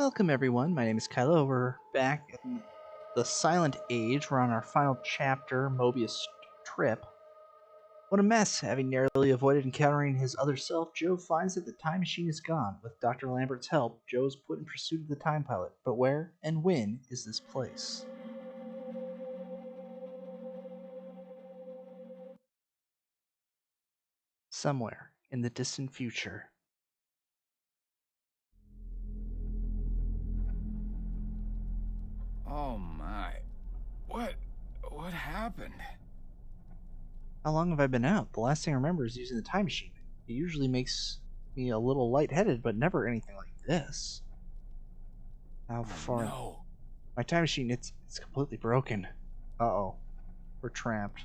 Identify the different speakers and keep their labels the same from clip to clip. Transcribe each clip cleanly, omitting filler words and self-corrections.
Speaker 1: Welcome everyone, my name is Kylo. We're back in the Silent Age. We're on our final chapter, Mobius Trip. What a mess! Having narrowly avoided encountering his other self, Joe finds that the time machine is gone. With Dr. Lambert's help, Joe is put in pursuit of the time pilot. But where and when is this place? Somewhere in the distant future.
Speaker 2: Oh my. What? What happened?
Speaker 1: How long have I been out? The last thing I remember is using the time machine. It usually makes me a little lightheaded, but never anything like this. How
Speaker 2: Oh
Speaker 1: far?
Speaker 2: no.
Speaker 1: My time machine, it's completely broken. Uh-oh. We're trapped.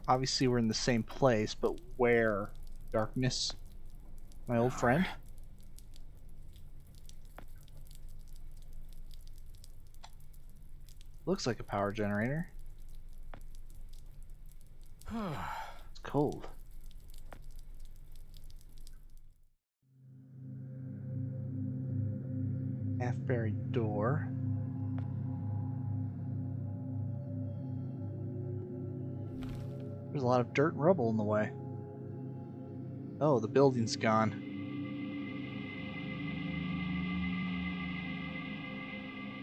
Speaker 1: Obviously we're in the same place, but where? Darkness? My old friend? Looks like a power generator. It's cold. Half-buried door. There's a lot of dirt and rubble in the way. Oh, the building's gone.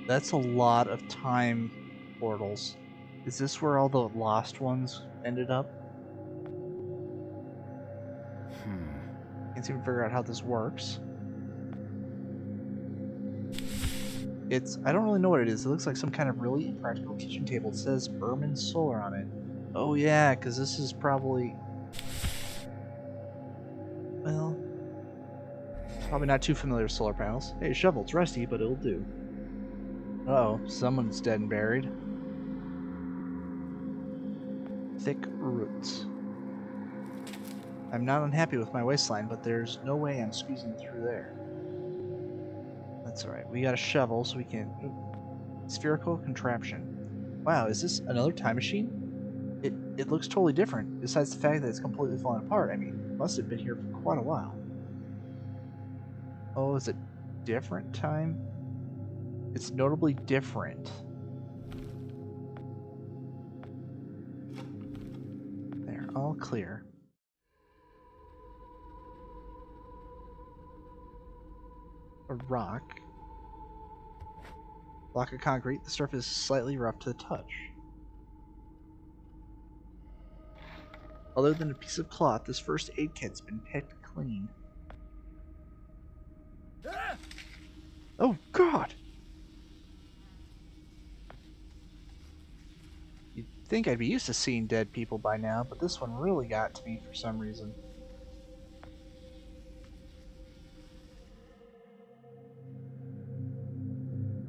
Speaker 1: That's a lot of time portals. Is this where all the lost ones ended up? Can't seem to figure out how this works. I don't really know what it is. It looks like some kind of really impractical kitchen table. It says Berman Solar on it. Oh yeah, because this is probably... Well, probably not too familiar with solar panels. Hey, shovel, it's rusty, but it'll do. Uh-oh, someone's dead and buried. Thick roots. I'm not unhappy with my waistline, but there's no way I'm squeezing through there. That's alright. We got a shovel, so we can... Ooh. Spherical contraption. Wow, is this another time machine? It looks totally different, besides the fact that it's completely fallen apart. I mean, it must have been here for quite a while. Oh, is it different time? It's notably different. There, all clear. A rock. Block of concrete. The surface is slightly rough to the touch. Other than a piece of cloth, this first aid kit's been picked clean. Oh, God! You'd think I'd be used to seeing dead people by now, but this one really got to me for some reason.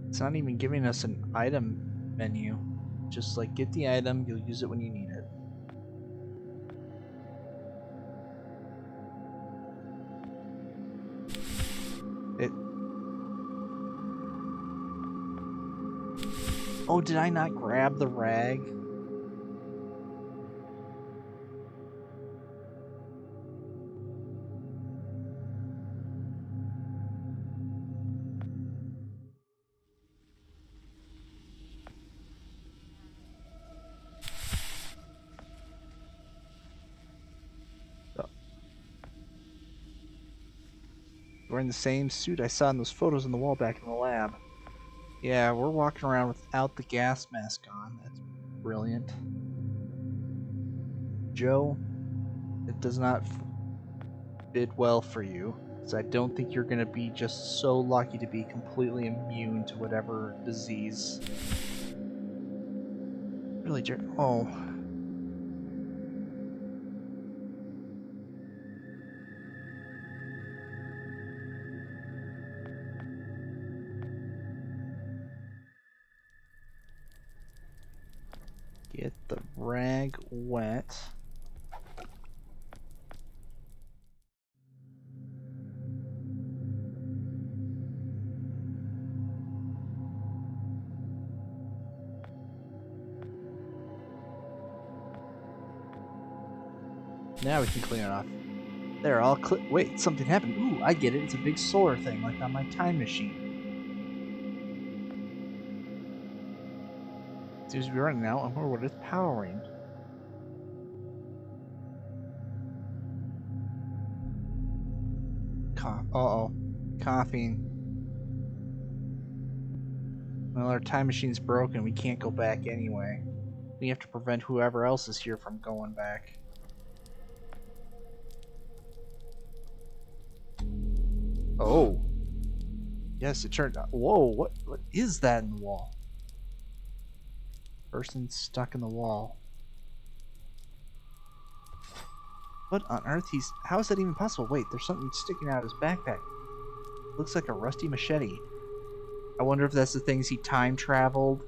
Speaker 1: It's not even giving us an item menu. Just like, get the item, you'll use it when you need it. Oh, did I not grab the rag? Oh. Wearing the same suit I saw in those photos on the wall back in the lab. Yeah, we're walking around without the gas mask on. That's brilliant. Joe, it does not bid well for you, because I don't think you're going to be just so lucky to be completely immune to whatever disease. Really, oh. Get the rag wet. Now we can clean it off. There, all wait, something happened. Ooh, I get it. It's a big solar thing, like on my time machine. Seems to be running out, and what is powering? Uh-oh. Coughing. Well, our time machine's broken. We can't go back anyway. We have to prevent whoever else is here from going back. Oh. Yes, it turned out. Whoa, what is that in the wall? Person stuck in the wall. What on earth? How is that even possible? Wait, there's something sticking out of his backpack. Looks like a rusty machete. I wonder if that's the things he time traveled,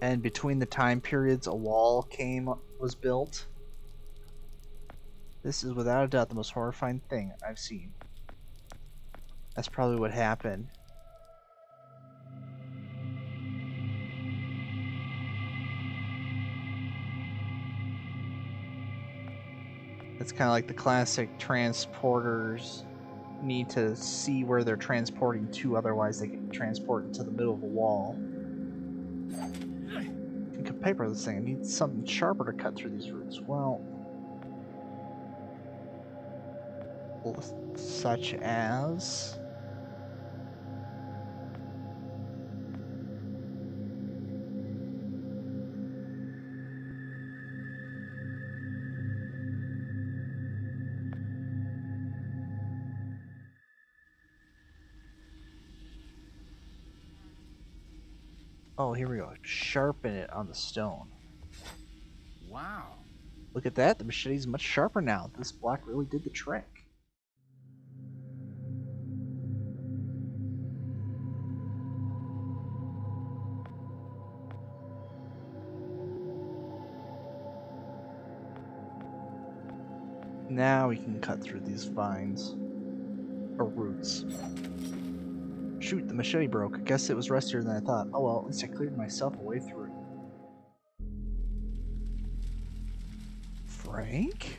Speaker 1: and between the time periods a wall was built. This is without a doubt the most horrifying thing I've seen. That's probably what happened. It's kind of like the classic transporters need to see where they're transporting to, otherwise they get transported to the middle of a wall. Think of paper this thing. I need something sharper to cut through these roots. Well, such as... Oh, here we go. Sharpen it on the stone.
Speaker 2: Wow.
Speaker 1: Look at that. The machete's much sharper now. This block really did the trick. Now we can cut through these vines. Or roots. Shoot, the machete broke. I guess it was rustier than I thought. Oh well, at least I cleared myself a way through it. Frank?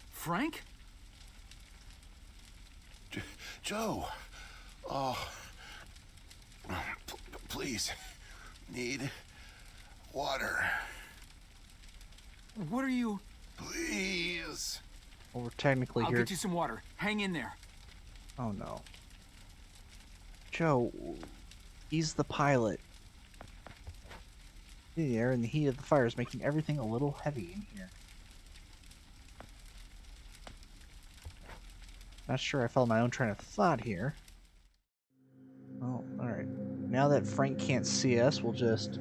Speaker 2: Frank?
Speaker 3: Joe! Oh. Please. Need water.
Speaker 2: What are you...
Speaker 3: Please.
Speaker 1: Well, we're technically
Speaker 2: I'll
Speaker 1: here.
Speaker 2: get you some water. Hang in there.
Speaker 1: Oh no. Joe, he's the pilot. The air and the heat of the fire is making everything a little heavy in here. Not sure I followed my own train of thought here. Oh, alright. Now that Frank can't see us, we'll just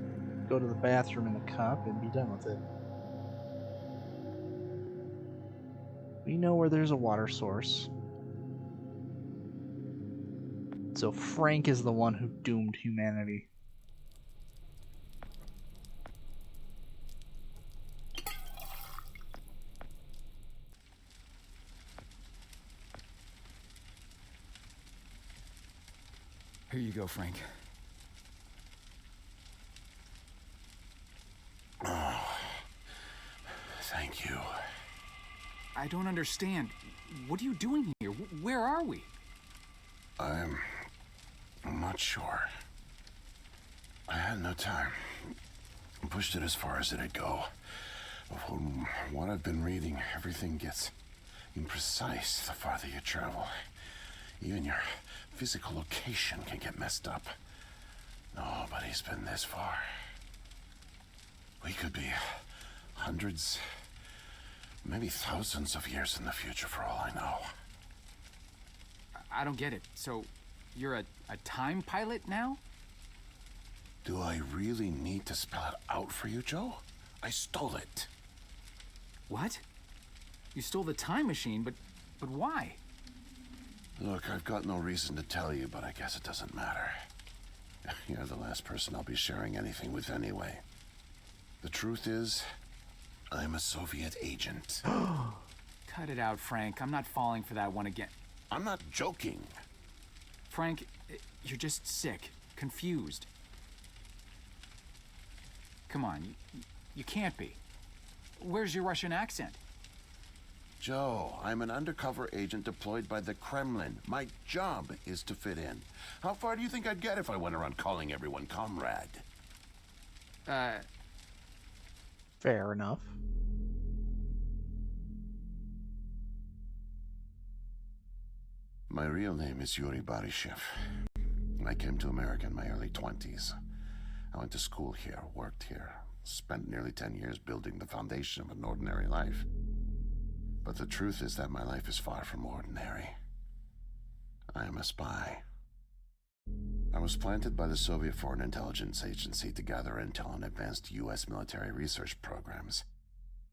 Speaker 1: go to the bathroom in the cup and be done with it. We know where there's a water source. So Frank is the one who doomed humanity.
Speaker 2: Here you go, Frank.
Speaker 3: Oh. Thank you.
Speaker 2: I don't understand. What are you doing here? Where are we?
Speaker 3: I'm not sure. I had no time. Pushed it as far as it'd go. From what I've been reading, everything gets imprecise the farther you travel. Even your physical location can get messed up. Nobody's been this far. We could be hundreds, maybe thousands of years in the future for all I know.
Speaker 2: I don't get it. So, you're a time pilot now?
Speaker 3: Do I really need to spell it out for you, Joe? I stole it.
Speaker 2: What? You stole the time machine, but why?
Speaker 3: Look, I've got no reason to tell you, but I guess it doesn't matter. You're the last person I'll be sharing anything with anyway. The truth is, I'm a Soviet agent.
Speaker 2: Cut it out, Frank. I'm not falling for that one again.
Speaker 3: I'm not joking.
Speaker 2: Frank, you're just sick, confused. Come on, you can't be. Where's your Russian accent?
Speaker 3: Joe, I'm an undercover agent deployed by the Kremlin. My job is to fit in. How far do you think I'd get if I went around calling everyone comrade?
Speaker 1: Fair enough.
Speaker 3: My real name is Yuri Barishev. I came to America in my early 20s. I went to school here, worked here, spent nearly 10 years building the foundation of an ordinary life. But the truth is that my life is far from ordinary. I am a spy. I was planted by the Soviet Foreign Intelligence Agency to gather intel on advanced U.S. military research programs,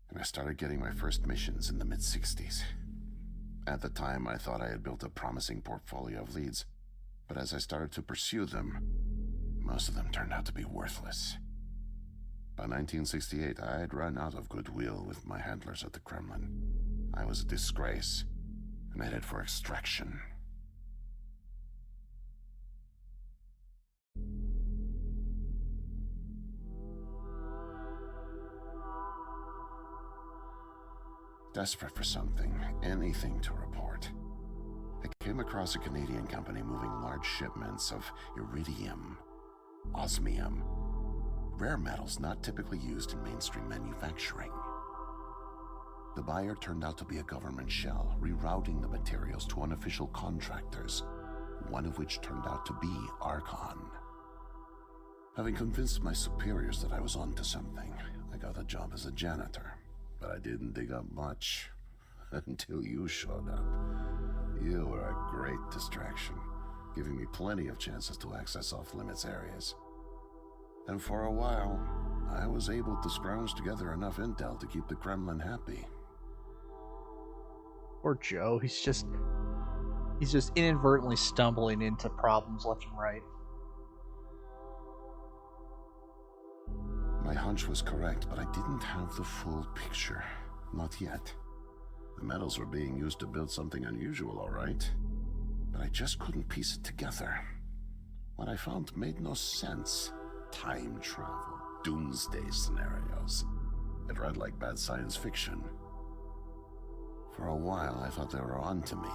Speaker 3: and I started getting my first missions in the mid-60s. At the time, I thought I had built a promising portfolio of leads, but as I started to pursue them, most of them turned out to be worthless. By 1968, I had run out of goodwill with my handlers at the Kremlin. I was a disgrace, and headed for extraction. Desperate for something, anything to report, I came across a Canadian company moving large shipments of iridium, osmium, rare metals not typically used in mainstream manufacturing. The buyer turned out to be a government shell, rerouting the materials to unofficial contractors, one of which turned out to be Archon. Having convinced my superiors that I was onto something, I got a job as a janitor, but I didn't dig up much until you showed up. You were a great distraction, giving me plenty of chances to access off-limits areas. And for a while, I was able to scrounge together enough intel to keep the Kremlin happy.
Speaker 1: Poor Joe, he's just inadvertently stumbling into problems left and right.
Speaker 3: My hunch was correct, but I didn't have the full picture. Not yet. The metals were being used to build something unusual, all right. But I just couldn't piece it together. What I found made no sense. Time travel, doomsday scenarios. It read like bad science fiction. For a while, I thought they were onto me,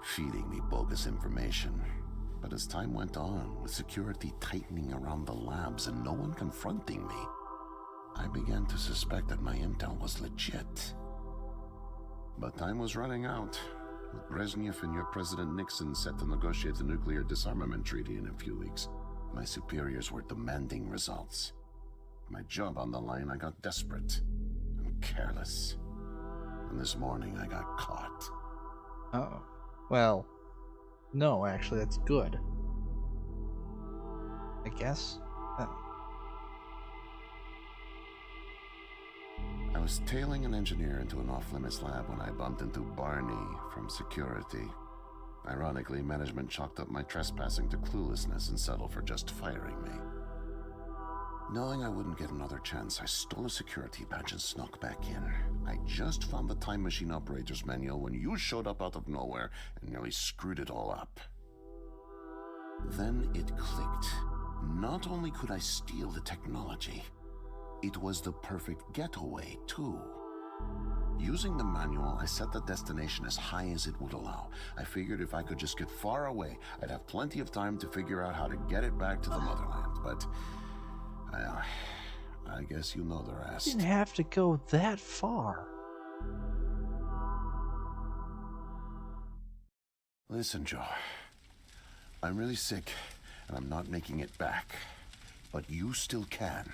Speaker 3: feeding me bogus information. But as time went on, with security tightening around the labs and no one confronting me, I began to suspect that my intel was legit. But time was running out, with Brezhnev and your President Nixon set to negotiate the nuclear disarmament treaty in a few weeks. My superiors were demanding results. My job on the line, I got desperate and careless. And this morning, I got caught.
Speaker 1: Oh. Well, no, actually, that's good. I guess.
Speaker 3: I was tailing an engineer into an off-limits lab when I bumped into Barney from security. Ironically, management chalked up my trespassing to cluelessness and settled for just firing me. Knowing I wouldn't get another chance, I stole a security badge and snuck back in. I just found the time machine operator's manual when you showed up out of nowhere and nearly screwed it all up. Then it clicked. Not only could I steal the technology, it was the perfect getaway, too. Using the manual, I set the destination as high as it would allow. I figured if I could just get far away, I'd have plenty of time to figure out how to get it back to the motherland, but I guess you know the rest.
Speaker 1: Didn't have to go that far.
Speaker 3: Listen, Joe. I'm really sick, and I'm not making it back. But you still can.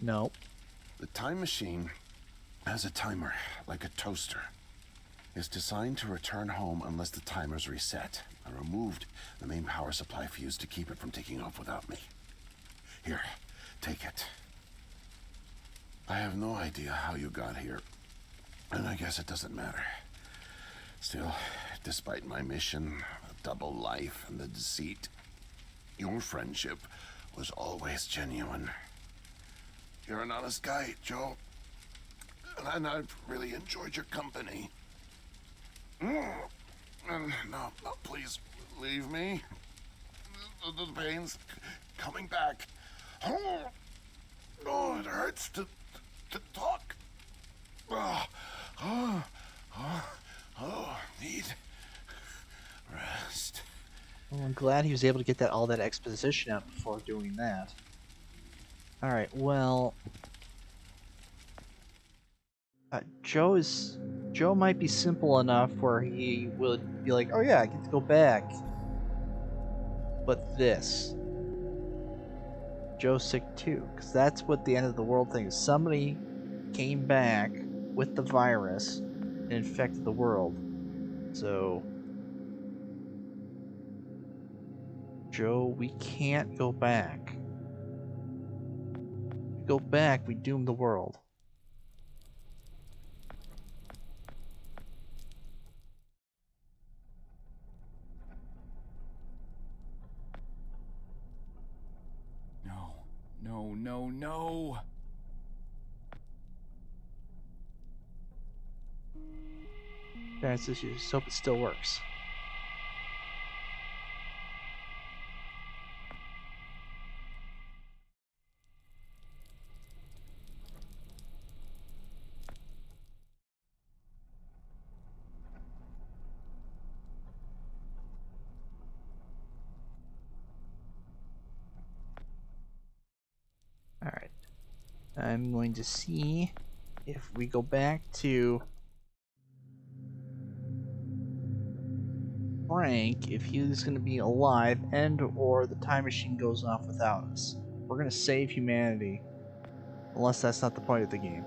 Speaker 1: No.
Speaker 3: The time machine has a timer, like a toaster. It's designed to return home unless the timer's reset. I removed the main power supply fuse to keep it from taking off without me. Here, take it. I have no idea how you got here, and I guess it doesn't matter. Still, despite my mission, the double life, and the deceit, your friendship was always genuine. You're an honest guy, Joe, and I've really enjoyed your company. No, please, leave me. The pain's coming back. Oh, it hurts. words to talk. Need rest.
Speaker 1: Well, I'm glad he was able to get all that exposition out before doing that. Alright, well... Joe might be simple enough where he would be like, oh yeah, I get to go back. But this... Joe's sick too, because that's what the end of the world thing is. Somebody came back with the virus and infected the world. So... Joe, we can't go back. If we go back, we doom the world.
Speaker 2: No.
Speaker 1: Parents issues. Hope it still works. Alright. I'm going to see if we go back to Frank, if he's going to be alive and or the time machine goes off without us. We're going to save humanity. Unless that's not the point of the game.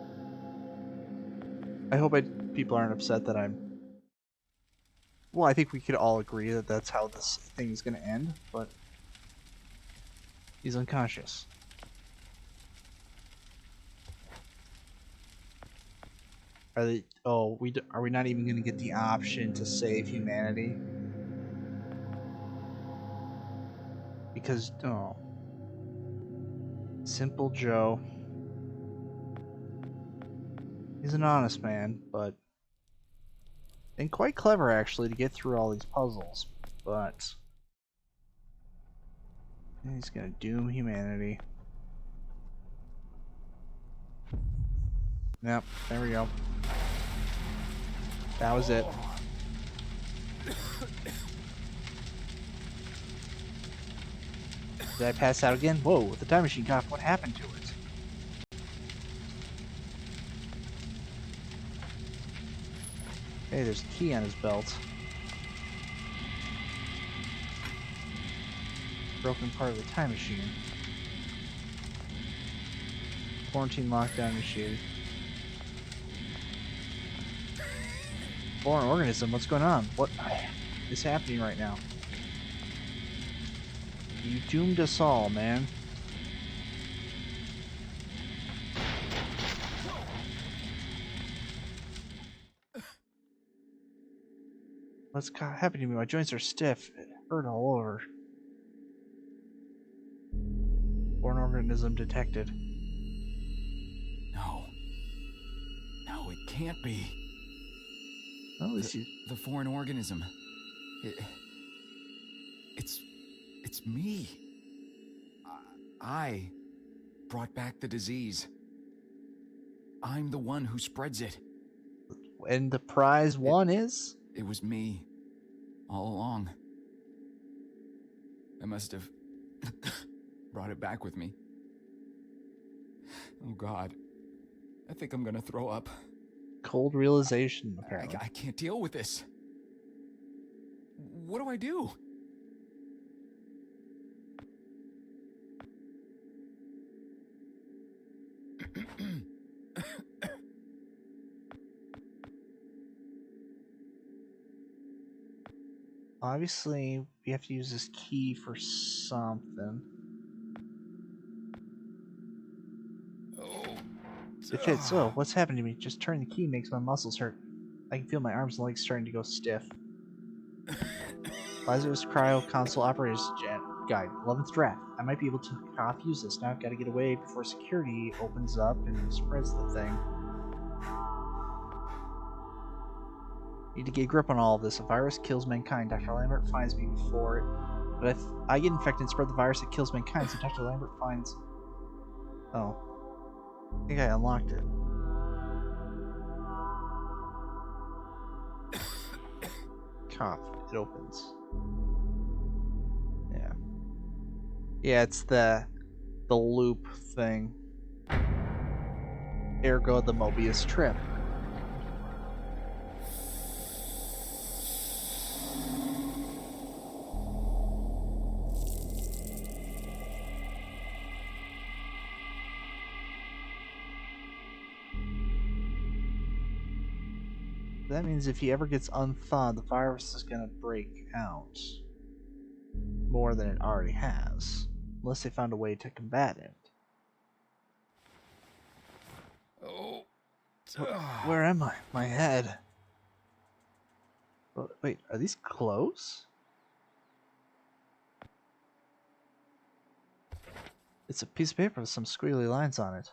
Speaker 1: I hope people aren't upset that I'm... Well, I think we could all agree that that's how this thing is going to end, but... He's unconscious. Are they? Oh, are we not even going to get the option to save humanity? Because Simple Joe. He's an honest man, and quite clever actually to get through all these puzzles. But he's gonna doom humanity. Yep, there we go. That was it. Did I pass out again? Whoa, the time machine got off. What happened to it? Hey, there's a key on his belt. Broken part of the time machine. Quarantine lockdown initiated. Foreign organism, what's going on? What is happening right now? You doomed us all, man. What's happening to me? My joints are stiff. It hurt all over. Foreign organism detected.
Speaker 2: No, it can't be.
Speaker 1: Well, at least
Speaker 2: the foreign organism. It's me. I brought back the disease. I'm the one who spreads it.
Speaker 1: And the prize won is?
Speaker 2: It was me. All along. I must have brought it back with me. Oh God. I think I'm gonna throw up.
Speaker 1: Cold realization, apparently.
Speaker 2: I can't deal with this. What do I do?
Speaker 1: Obviously, we have to use this key for something. It fits. Oh, what's happened to me? Just turning the key makes my muscles hurt. I can feel my arms and legs starting to go stiff. Lazarus Cryo Console Operator's Guide, 11th draft. I might be able to use this. Now I've got to get away before security opens up and spreads the thing. Need to get a grip on all of this. A virus kills mankind. Dr. Lambert finds me before it. But if I get infected and spread the virus that kills mankind, so Dr. Lambert finds... Oh. I think I unlocked it. Cough. It opens. Yeah. Yeah, it's the loop thing. Ergo the Mobius trip. That means if he ever gets unthawed, the virus is gonna break out more than it already has, unless they found a way to combat it.
Speaker 2: Oh.
Speaker 1: Where am I? My head. Wait, are these clothes? It's a piece of paper with some squiggly lines on it.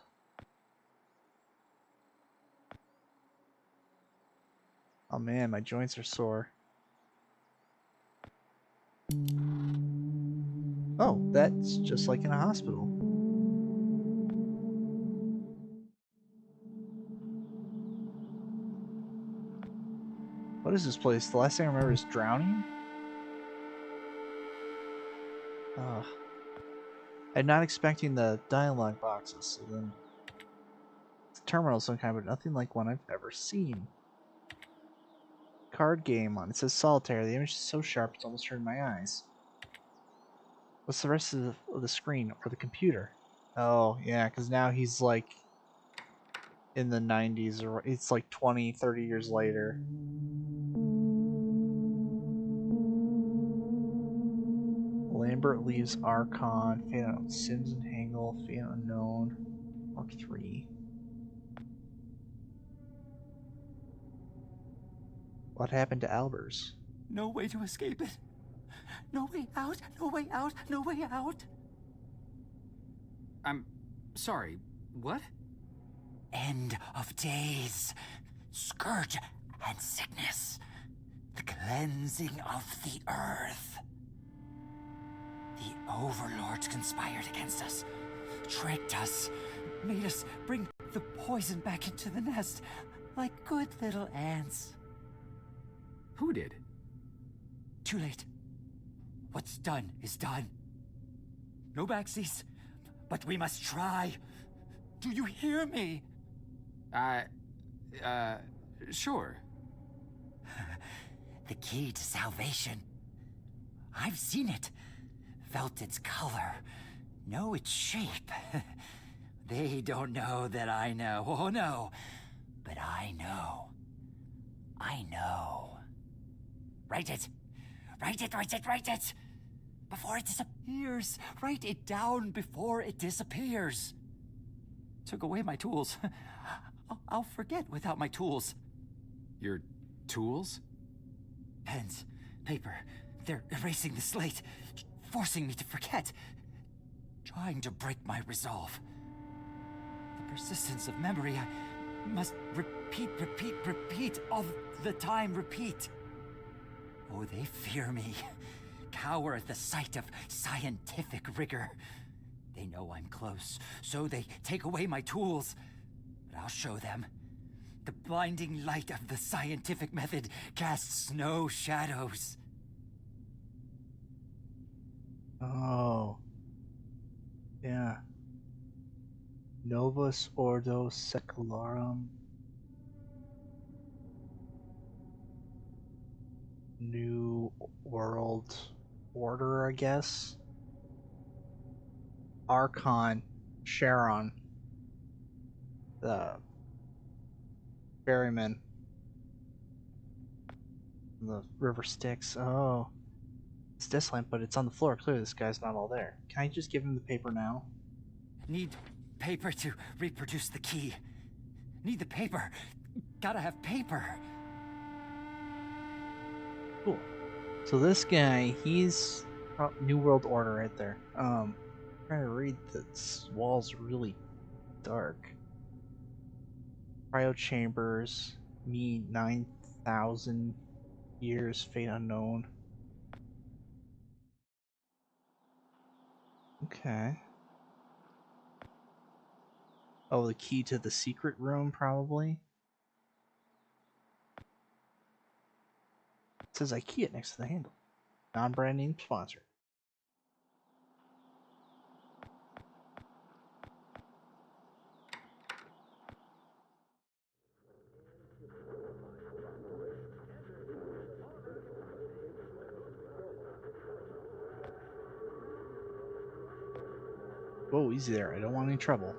Speaker 1: Oh man, my joints are sore. Oh, that's just like in a hospital. What is this place? The last thing I remember is drowning? Ugh. I'm not expecting the dialogue boxes, so then it's a terminal of some kind, but nothing like one I've ever seen. Card game on. It says solitaire. The image is so sharp it's almost hurting my eyes. What's the rest of the screen or the computer? Oh, yeah, because now he's like in the 90s, or it's like 20, 30 years later. Lambert leaves Archon, Fate Unknown, Sims and Hangle, Fate Unknown, Mark 3. What happened to Albers?
Speaker 2: No way to escape it. No way out, no way out, no way out. I'm sorry, what?
Speaker 4: End of days, scourge and sickness, the cleansing of the earth. The overlords conspired against us, tricked us, made us bring the poison back into the nest, like good little ants.
Speaker 2: Who did?
Speaker 4: Too late. What's done is done. No backsies, but we must try. Do you hear me?
Speaker 2: Sure.
Speaker 4: The key to salvation. I've seen it, felt its color, know its shape. They don't know that I know. Oh no, but I know. I know. Write it. Write it, write it, write it! Before it disappears. Write it down before it disappears.
Speaker 2: Took away my tools.
Speaker 4: I'll forget without my tools.
Speaker 2: Your tools?
Speaker 4: Pens, paper, they're erasing the slate, forcing me to forget, trying to break my resolve. The persistence of memory, I must repeat, all the time, repeat. Oh, they fear me, cower at the sight of scientific rigor. They know I'm close, so they take away my tools. But I'll show them. The blinding light of the scientific method casts no shadows.
Speaker 1: Oh. Yeah. Novus Ordo Secularum. New World Order, I guess. Archon, Charon, the ferryman, the river Styx. Oh, it's this lamp, but it's on the floor. Clearly, this guy's not all there. Can I just give him the paper now?
Speaker 4: Need paper to reproduce the key. Need the paper. Gotta have paper.
Speaker 1: Cool. So this guy, he's New World Order right there. Trying to read this wall's really dark. Cryo chambers, me 9,000 years, fate unknown. Okay. Oh, the key to the secret room, probably. It says IKEA next to the handle. Non-brand name sponsor. Whoa, easy there. I don't want any trouble.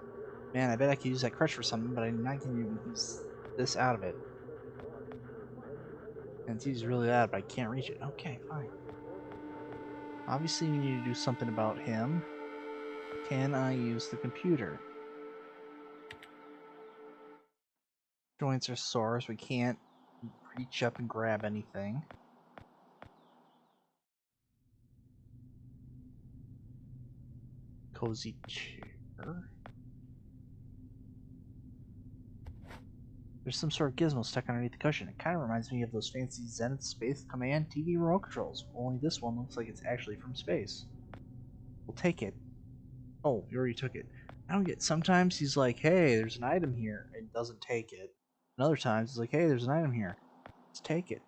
Speaker 1: Man, I bet I could use that crutch for something, but I'm not going to use this out of it. And it's used really loud, but I can't reach it. Okay, fine. Obviously, we need to do something about him. Can I use the computer? Joints are sore, so we can't reach up and grab anything. Cozy chair. There's some sort of gizmo stuck underneath the cushion. It kind of reminds me of those fancy Zenith Space Command TV remote controls, only this one looks like it's actually from space. We'll take it. Oh, you already took it. I don't get. Sometimes he's like, hey, there's an item here, and doesn't take it. And other times he's like, hey, there's an item here. Let's take it.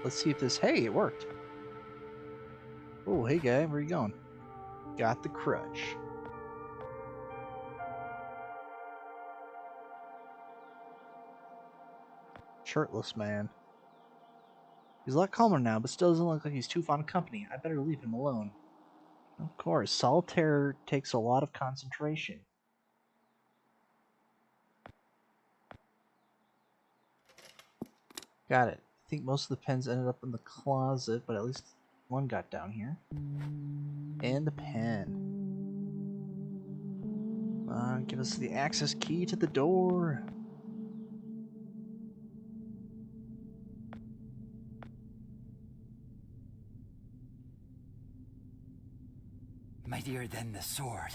Speaker 1: Let's see if this. Hey, it worked. Oh, hey guy, where you going? Got the crutch. Shirtless man. He's a lot calmer now, but still doesn't look like he's too fond of company. I better leave him alone. Of course, solitaire takes a lot of concentration. Got it. I think most of the pens ended up in the closet, but at least one got down here. And the pen. Give us the access key to the door.
Speaker 4: Mightier than the sword.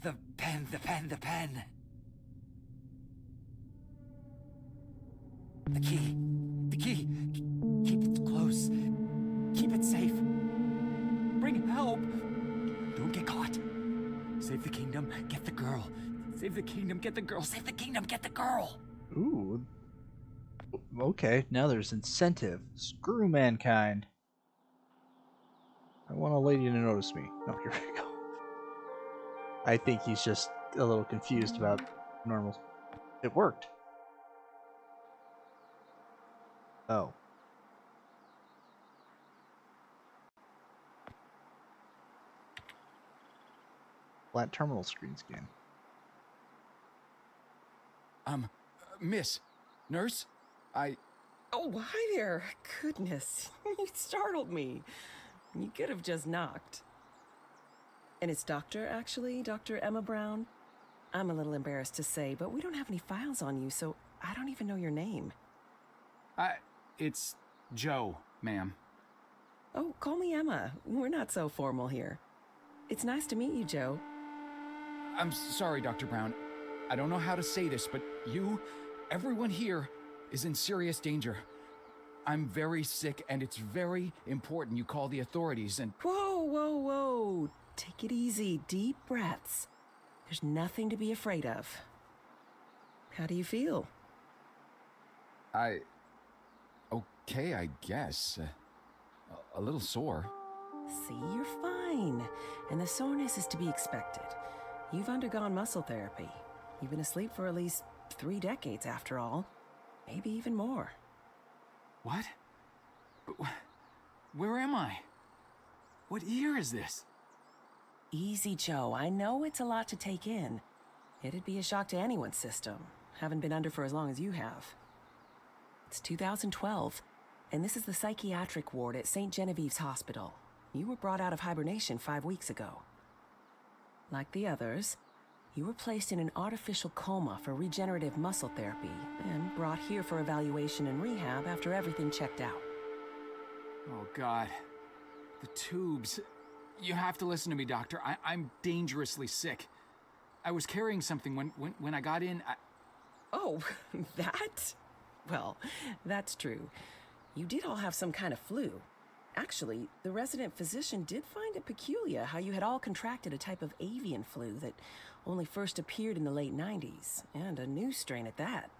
Speaker 4: The pen, the pen, the pen. The key. The key. Keep it close. Keep it safe. Bring help. Don't get caught. Save the kingdom, get the girl. Save the kingdom, get the girl. Save the kingdom, get the girl.
Speaker 1: Ooh. Okay, now there's incentive. Screw mankind. I want a lady to notice me. Oh, here we go. I think he's just a little confused about normal. It worked. Oh. Flat terminal screen scan.
Speaker 2: Miss, nurse,
Speaker 5: Oh, hi there. Goodness, you startled me. You could have just knocked. And it's Doctor, actually, Dr. Emma Brown. I'm a little embarrassed to say, but we don't have any files on you, so I don't even know your name.
Speaker 2: it's Joe, ma'am.
Speaker 5: Oh, call me Emma. We're not so formal here. It's nice to meet you, Joe.
Speaker 2: I'm sorry, Dr. Brown. I don't know how to say this, but everyone here is in serious danger. I'm very sick, and it's very important you call the authorities and...
Speaker 5: Whoa, whoa, whoa. Take it easy. Deep breaths. There's nothing to be afraid of. How do you feel?
Speaker 2: Okay, I guess. A little sore.
Speaker 5: See, you're fine. And the soreness is to be expected. You've undergone muscle therapy. You've been asleep for at least 3 decades, after all. Maybe even more.
Speaker 2: What? Where am I? What year is this?
Speaker 5: Easy, Joe. I know it's a lot to take in. It'd be a shock to anyone's system. Haven't been under for as long as you have. It's 2012, and this is the psychiatric ward at St. Genevieve's Hospital. You were brought out of hibernation 5 weeks ago. Like the others, you were placed in an artificial coma for regenerative muscle therapy and brought here for evaluation and rehab after everything checked out.
Speaker 2: Oh, God. The tubes. You have to listen to me, doctor. I'm dangerously sick. I was carrying something when I got in.
Speaker 5: Oh, that? Well, that's true. You did all have some kind of flu. Actually, the resident physician did find it peculiar how you had all contracted a type of avian flu that only first appeared in the late 90s, and a new strain at that.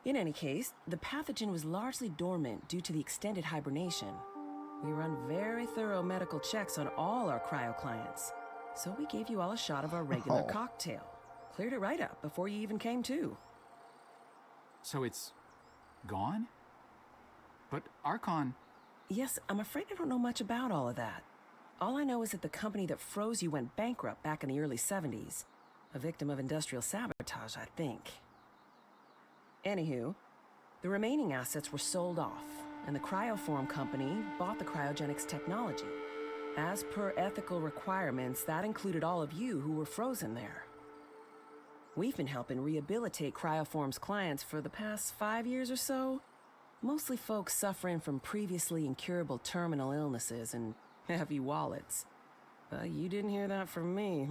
Speaker 5: In any case, the pathogen was largely dormant due to the extended hibernation. We run very thorough medical checks on all our cryo clients, so we gave you all a shot of our regular cocktail. Cleared it right up before you even came to.
Speaker 2: So it's gone? But Archon...
Speaker 5: Yes, I'm afraid I don't know much about all of that. All I know is that the company that froze you went bankrupt back in the early 70s. A victim of industrial sabotage, I think. Anywho, the remaining assets were sold off, and the Cryoform company bought the cryogenics technology. As per ethical requirements, that included all of you who were frozen there. We've been helping rehabilitate Cryoform's clients for the past 5 years or so. Mostly folks suffering from previously incurable terminal illnesses and heavy wallets. But you didn't hear that from me,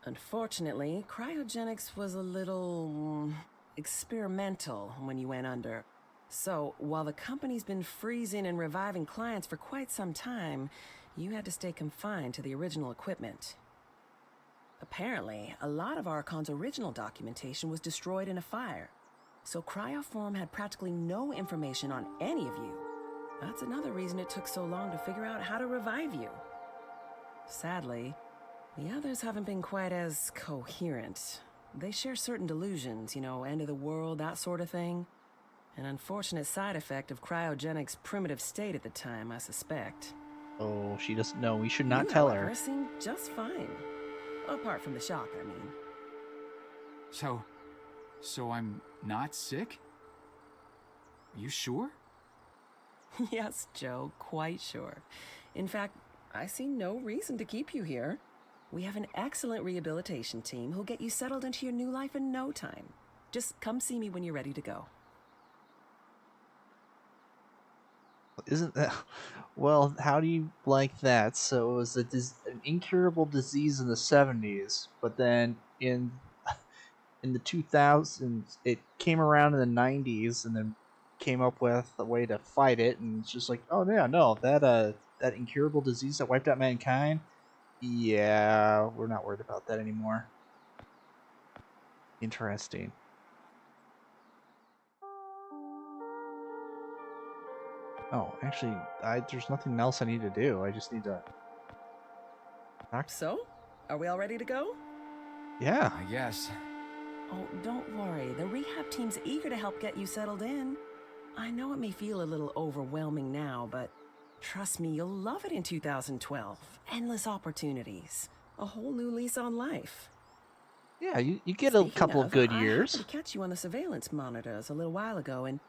Speaker 5: Unfortunately, cryogenics was a little experimental when you went under. So, while the company's been freezing and reviving clients for quite some time, you had to stay confined to the original equipment. Apparently, a lot of Archon's original documentation was destroyed in a fire, so Cryoform had practically no information on any of you. That's another reason it took so long to figure out how to revive you. Sadly, the others haven't been quite as coherent. They share certain delusions, end of the world, that sort of thing. An unfortunate side effect of cryogenics' primitive state at the time, I suspect.
Speaker 1: Oh, she doesn't know. We should not tell her.
Speaker 5: You seem just fine. Apart from the shock, I mean.
Speaker 2: So I'm not sick? You sure?
Speaker 5: Yes, Joe, quite sure. In fact, I see no reason to keep you here. We have an excellent rehabilitation team who'll get you settled into your new life in no time. Just come see me when you're ready to go.
Speaker 1: Isn't that... Well, how do you like that? So it was an incurable disease in the 70s, but then in the 2000s, it came around in the 90s, and then came up with a way to fight it, and it's just like, oh yeah, no, that incurable disease that wiped out mankind, yeah, we're not worried about that anymore. Interesting. Oh, actually, there's nothing else I need to do. I just need to...
Speaker 5: So, are we all ready to go?
Speaker 1: Yeah.
Speaker 2: I guess.
Speaker 5: Oh, don't worry. The rehab team's eager to help get you settled in. I know it may feel a little overwhelming now, but trust me, you'll love it in 2012. Endless opportunities. A whole new lease on life.
Speaker 1: Yeah, you get a couple of good years.
Speaker 5: I happened to catch you on the surveillance monitors a little while ago, and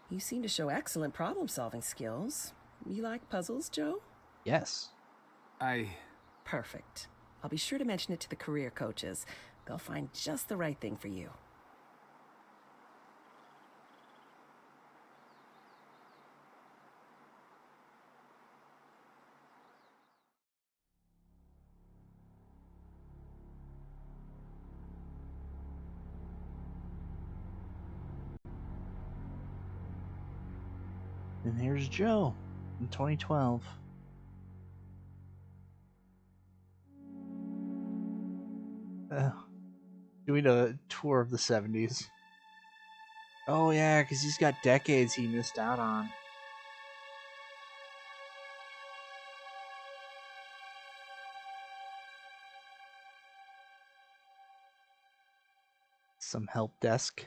Speaker 5: you seem to show excellent problem-solving skills. You like puzzles, Joe?
Speaker 1: Yes.
Speaker 5: Perfect. I'll be sure to mention it to the career coaches. They'll find just the right thing for you.
Speaker 1: And here's Joe in 2012. Doing a tour of the 70s. Oh yeah, because he's got decades he missed out on. Some help desk.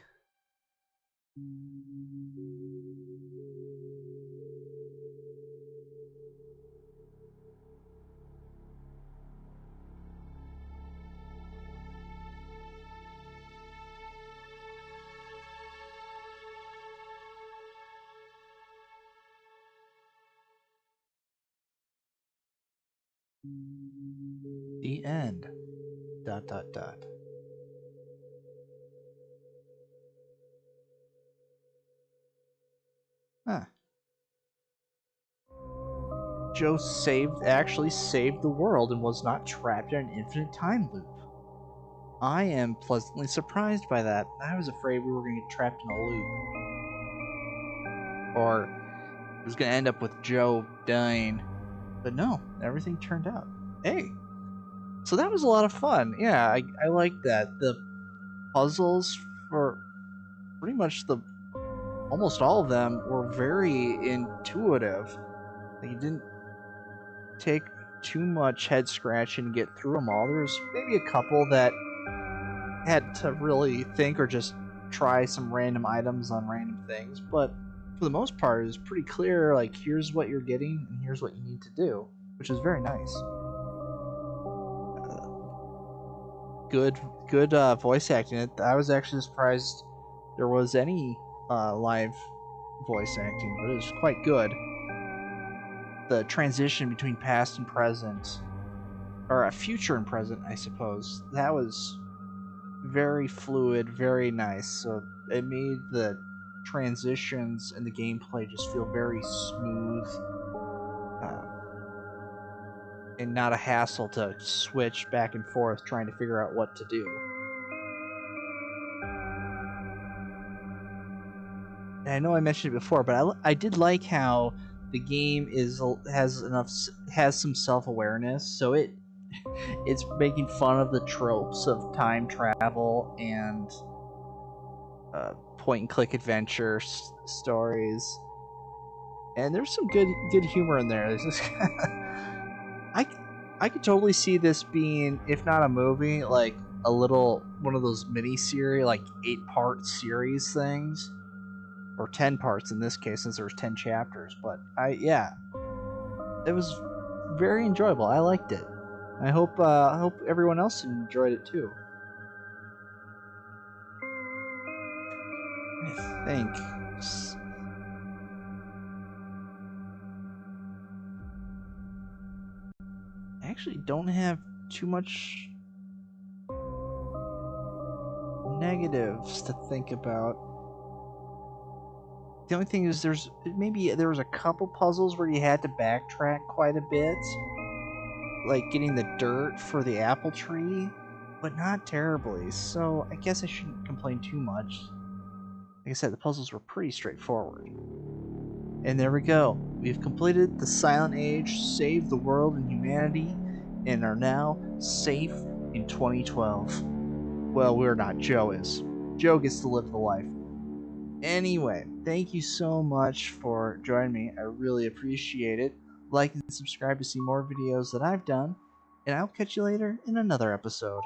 Speaker 1: The end. ... Huh. Joe actually saved the world and was not trapped in an infinite time loop. I am pleasantly surprised by that. I was afraid we were going to get trapped in a loop. or it was gonna end up with Joe dying. But no, everything turned out. Hey, so that was a lot of fun. Yeah, I like that. The puzzles for pretty much almost all of them were very intuitive. Like, you didn't take too much head scratching to get through them all. There's maybe a couple that had to really think or just try some random items on random things, but for the most part, it was pretty clear. Like, here's what you're getting, and here's what you need to do, which is very nice. Good voice acting. I was actually surprised there was any live voice acting, but it was quite good. The transition between past and present, or future and present, I suppose, that was very fluid, very nice. So it made the transitions and the gameplay just feel very smooth, and not a hassle to switch back and forth trying to figure out what to do. And I know I mentioned it before, but I did like how the game has some self-awareness, so it's making fun of the tropes of time travel and point-and-click adventure stories, and there's some good humor in there. There's just I could totally see this being, if not a movie, like a little one of those mini-series, like 8-part series things, or 10 parts in this case, since there's 10 chapters. But it was very enjoyable. I liked it. I hope everyone else enjoyed it too. I think. I actually don't have too much negatives to think about. The only thing is there was a couple puzzles where you had to backtrack quite a bit, like getting the dirt for the apple tree, but not terribly, so I guess I shouldn't complain too much. Like I said, the puzzles were pretty straightforward. And there we go. We've completed the Silent Age, saved the world and humanity, and are now safe in 2012. Well, we're not. Joe is. Joe gets to live the life. Anyway, thank you so much for joining me. I really appreciate it. Like and subscribe to see more videos that I've done, and I'll catch you later in another episode.